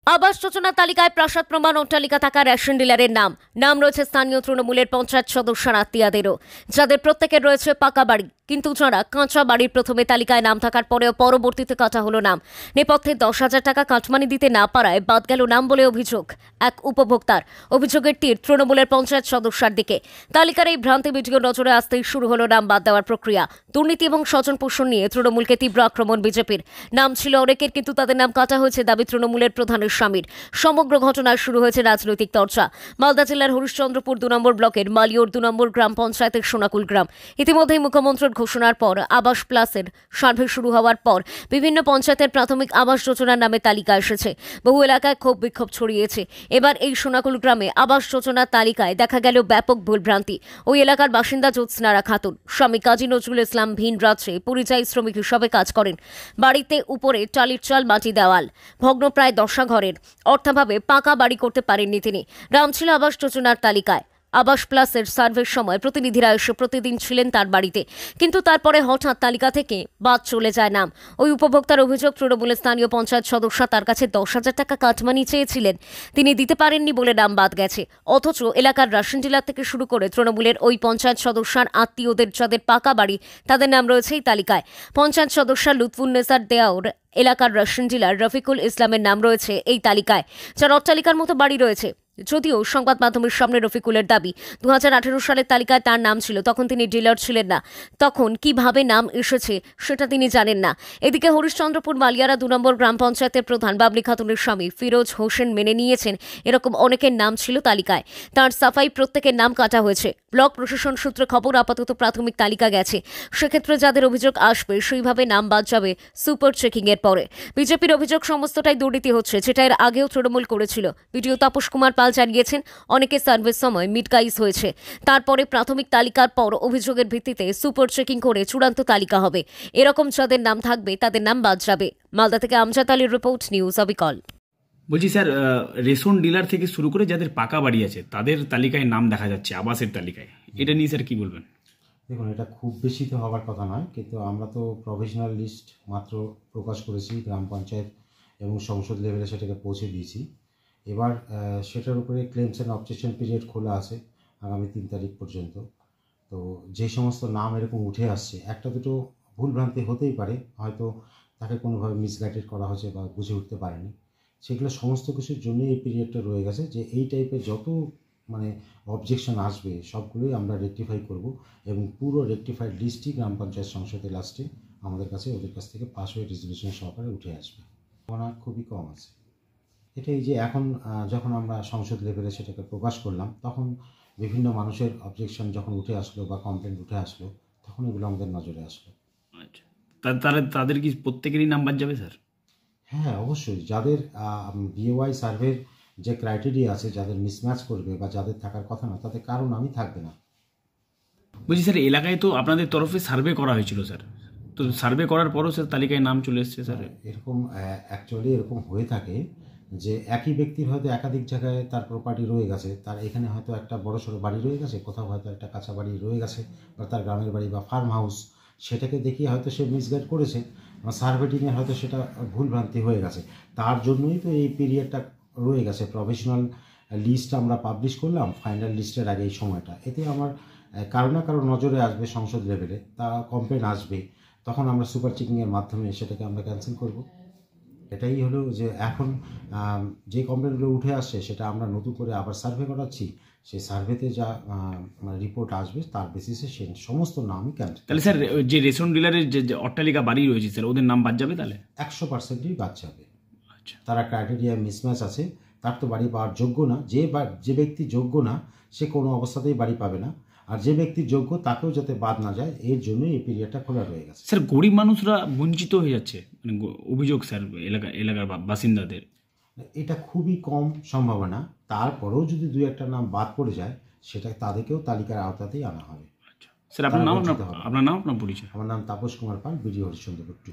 আবাস যোজনা তালিকায় প্রাসাদ প্রমাণ অট্টালিকা থাকা রেশন ডিলারের নাম রয়েছে স্থানীয় তৃণমূলের পঞ্চায়েত সদস্যর আত্মীয়দেরও, যাদের প্রত্যেকের রয়েছে পাকা বাড়ি, কিন্তু যারা কাঁচা বাড়ির প্রথমে তালিকায় নাম থাকার পরেও পরবর্তীতে কাটা হলো নাম। নেপথ্যে 10,000 টাকা কাটমানি দিতে না পারায় বাদ গেল নাম বলে অভিযোগ এক উপভোক্তার। অভিযোগের তীর তৃণমূলের পঞ্চায়েত সদস্যর দিকে। তালিকার এই ভ্রান্তি ভিডিও নজরে আসতেই শুরু হলো নাম বাদ দেওয়ার প্রক্রিয়া। দুর্নীতি এবং স্বজন পোষণ নিয়ে তৃণমূলকে তীব্র আক্রমণ বিজেপির। নাম ছিল অনেকের, কিন্তু তাদের নাম কাটা হয়েছে দাবি তৃণমূলের প্রধানের স্বামীর। সমগ্র ঘটনায় শুরু হয়েছে রাজনৈতিক চর্চা। মালদা জেলার হরিশ্চন্দ্রপুর 2 নম্বর ব্লকের মালিয়র 2 নম্বর গ্রাম পঞ্চায়েতের সোনাকুল গ্রাম। ইতিমধ্যেই মুখ্যমন্ত্রীর ঘোষণার পর আবাস প্লাসের সার্ভে শুরু হওয়ার পর বিভিন্ন পঞ্চায়েতের প্রাথমিক আবাস যোজনার নামে তালিকা এসেছে। বহু এলাকায় ক্ষোভ বিক্ষোভ ছড়িয়েছে। এবার এই সোনাকুল গ্রামে আবাস যোজনার তালিকায় দেখা গেল ব্যাপক ভুলভ্রান্তি। ওই এলাকার বাসিন্দা জ্যোৎস্নারা খাতুন, স্বামী কাজী নজরুল ইসলাম ভিন রাজ্যে পরিযায়ী শ্রমিক হিসাবে কাজ করেন। বাড়িতে উপরে টালির চাল, মাটি দেওয়াল, ভগ্ন প্রায় 10 ঘরের। অর্থাভাবে পাকা বাড়ি করতে পারেননি তিনি। নাম ছিল আবাস যোজনার তালিকায়। আবাস প্লাসের সার্ভের সময় প্রতিনিধিরা এসে প্রতিদিন ছিলেন তার বাড়িতে, কিন্তু তারপরে হঠাৎ তালিকা থেকে বাদ চলে যায় নাম। ওই উপভোক্তার অভিযোগ, তৃণমূলের স্থানীয় পঞ্চায়েত সদস্য তার কাছে 10,000 টাকা কাটমানি চেয়েছিলেন, তিনি দিতে পারেননি বলে নাম বাদ গেছে। অথচ এলাকার রেশন ডিলার থেকে শুরু করে তৃণমূলের ওই পঞ্চায়েত সদস্যার আত্মীয়দের যাদের পাকা বাড়ি, তাদের নাম রয়েছে এই তালিকায়। পঞ্চায়েত সদস্য লুৎফুন্নেসার দেওর এলাকার রেশন ডিলার রফিকুল ইসলামের নাম রয়েছে এই তালিকায়, যার অট্টালিকার মতো বাড়ি রয়েছে। যদিও সংবাদ মাধ্যমের সামনে রফিকুলের দাবি 2018 সালের তালিকায় তার নাম ছিল, তখন তিনি ডিলার ছিলেন না। তখন কিভাবে নাম এসেছে সেটা তিনি জানেন না। এদিকে হরিশ্চন্দ্রপুর মালিয়ারা 2 নম্বর গ্রাম পঞ্চায়েতের প্রধান বাবলি খাতুনের স্বামী ফিরোজ হোসেন মেনে নিয়েছেন এরকম অনেকের নাম ছিল তালিকায়। তার সাফাই, প্রত্যেকের নাম কাটা হয়েছে। ব্লক প্রশাসন সূত্রে খবর, আপাতত প্রাথমিক তালিকা গেছে। সেক্ষেত্রে যাদের অভিযোগ আসবে সেইভাবে নাম বাদ যাবে সুপার চেকিং এর পরে। বিজেপির অভিযোগ সমস্তটাই দুর্নীতি হচ্ছে, যেটা এর আগেও তৃণমূল করেছিল। ভিডিও তাপস কুমার পাল জানিয়েছেন অনেকে সার্ভের সময় মিডগাইজ হয়েছে। তারপরে প্রাথমিক তালিকার পর অভিযোগের ভিত্তিতে সুপার চেকিং করে চূড়ান্ত তালিকা হবে। এরকম যাদের নাম থাকবে তাদের নাম বাদ যাবে। মালদা থেকে আমজাদ আলীর রিপোর্ট, নিউজ অবিকল। বলছি স্যার, রেশন ডিলার থেকে শুরু করে যাদের পাকা বাড়ি আছে তাদের তালিকায় নাম দেখা যাচ্ছে আবাসের তালিকায়, এটা নিয়ে স্যার কি বলবেন? দেখুন, এটা খুব বেশি তো হওয়ার কথা নয়, কিন্তু আমরা তো প্রভিশনাল লিস্ট মাত্র প্রকাশ করেছি গ্রাম পঞ্চায়েত এবং সংসদ লেভেলে সেটাকে পৌঁছে দিয়েছি। এবার সেটার উপরে ক্লেমস অ্যান্ড অবজেকশন পিরিয়ড খোলা আছে আগামী 3 তারিখ পর্যন্ত। তো যে সমস্ত নাম এরকম উঠে আসছে, একটা দুটো ভুলভ্রান্তি হতেই পারে, হয়তো তাকে কোনোভাবে মিসগাইডেড করা হয়েছে বা বুঝে উঠতে পারেনি। সেগুলো সমস্ত কিছুর জন্যই এই পিরিয়ডটা রয়ে গেছে, যে এই টাইপের যত অবজেকশন আসবে সবগুলোই আমরা রেকটিফাই করব এবং পুরো রেকটিফাইড লিস্টই গ্রাম পঞ্চায়েত সংসদের লাস্টে আমাদের কাছে ওদের কাছ থেকে পাস হয়ে রেজলিউশন সহকারে উঠে আসবে। সম্ভাবনা খুবই কম আছে। এটাই যে এখন যখন আমরা সংসদ লেভেলে সেটাকে প্রকাশ করলাম, তখন বিভিন্ন মানুষের অবজেকশন যখন উঠে আসলো বা কমপ্লেন উঠে আসলো, তখন এগুলো আমাদের নজরে আসলো। আচ্ছা, তাহলে তাদের কি প্রত্যেকেরই নাম বাদ যাবে স্যার? হ্যাঁ, অবশ্যই। যাদের বিওয়াই সার্ভের যে ক্রাইটেরিয়া আছে, যাদের মিসম্যাচ করবে বা যাদের থাকার কথা না, তাদের কারো নামই থাকবে না। বলছি স্যার, এলাকায় তো আপনাদের তরফে সার্ভে করা হয়েছিল স্যার, তো সার্ভে করার পরও স্যার তালিকায় নাম চলে এসছে স্যার? এরকম অ্যাকচুয়ালি এরকম হয়ে থাকে যে একই ব্যক্তির হয়তো একাধিক জায়গায় তার প্রপার্টি রয়ে গেছে, তার এখানে হয়তো একটা বড় সড়ো বাড়ি রয়ে গেছে, কোথাও হয়তো একটা কাঁচা বাড়ি রয়ে গেছে, বা তার গ্রামের বাড়ি বা ফার্ম হাউস, সেটাকে দেখিয়ে হয়তো সে মিসগাইড করেছে বা সার্ভেটিংয়ে হয়তো সেটা ভুলভ্রান্তি হয়ে গেছে। তার জন্যই তো এই পিরিয়ডটা রয়ে গেছে। প্রভিশনাল লিস্ট আমরা পাবলিশ করলাম ফাইনাল লিস্টের আগে এই সময়টা, এতে আমার কারো না কারো নজরে আসবে সংসদ লেভেলে, তা কমপ্লেন আসবে, তখন আমরা সুপার চেকিংয়ের মাধ্যমে সেটাকে আমরা ক্যান্সেল করব। এটাই হলো যে এখন যে কমপ্লেনগুলো উঠে আসছে সেটা আমরা নতুন করে আবার সার্ভে করাচ্ছি। সেই সার্ভেতে যা রিপোর্ট আসবে তার বেসিসে সে সমস্ত নামই ক্যান্সেল। তাহলে স্যার যে রেশন ডিলারের যে অট্টালিকা বাড়ি রয়েছে স্যার, ওদের নাম বাদ যাবে তাহলে? 100%ই বাদ যাবে। আচ্ছা, তারা ক্রাইটেরিয়া মিসম্যাচ আছে, তার তো বাড়ি পাওয়ার যোগ্য না। যে ব্যক্তি যোগ্য না সে কোনো অবস্থাতেই বাড়ি পাবে না, আর যে ব্যক্তি যোগ্য তাকেও যাতে বাদ না যায়, এর জন্যই এই পিরিয়ডটা খোলা রয়ে গেছে। স্যার গরিব মানুষরা বঞ্চিত হয়ে যাচ্ছে, অভিযোগ স্যার এলাকার বাসিন্দাদের। এটা খুবই কম সম্ভাবনা, তারপরেও যদি 2-1টা নাম বাদ পড়ে যায় সেটা তাদেরকেও তালিকার আওতাতেই আনা হবে। আচ্ছা স্যার, আপনার নাম আপনার পরিচয়? আমার নাম তাপস কুমার পাল, বিডিও হরিশ্চন্দ্রপুর 2।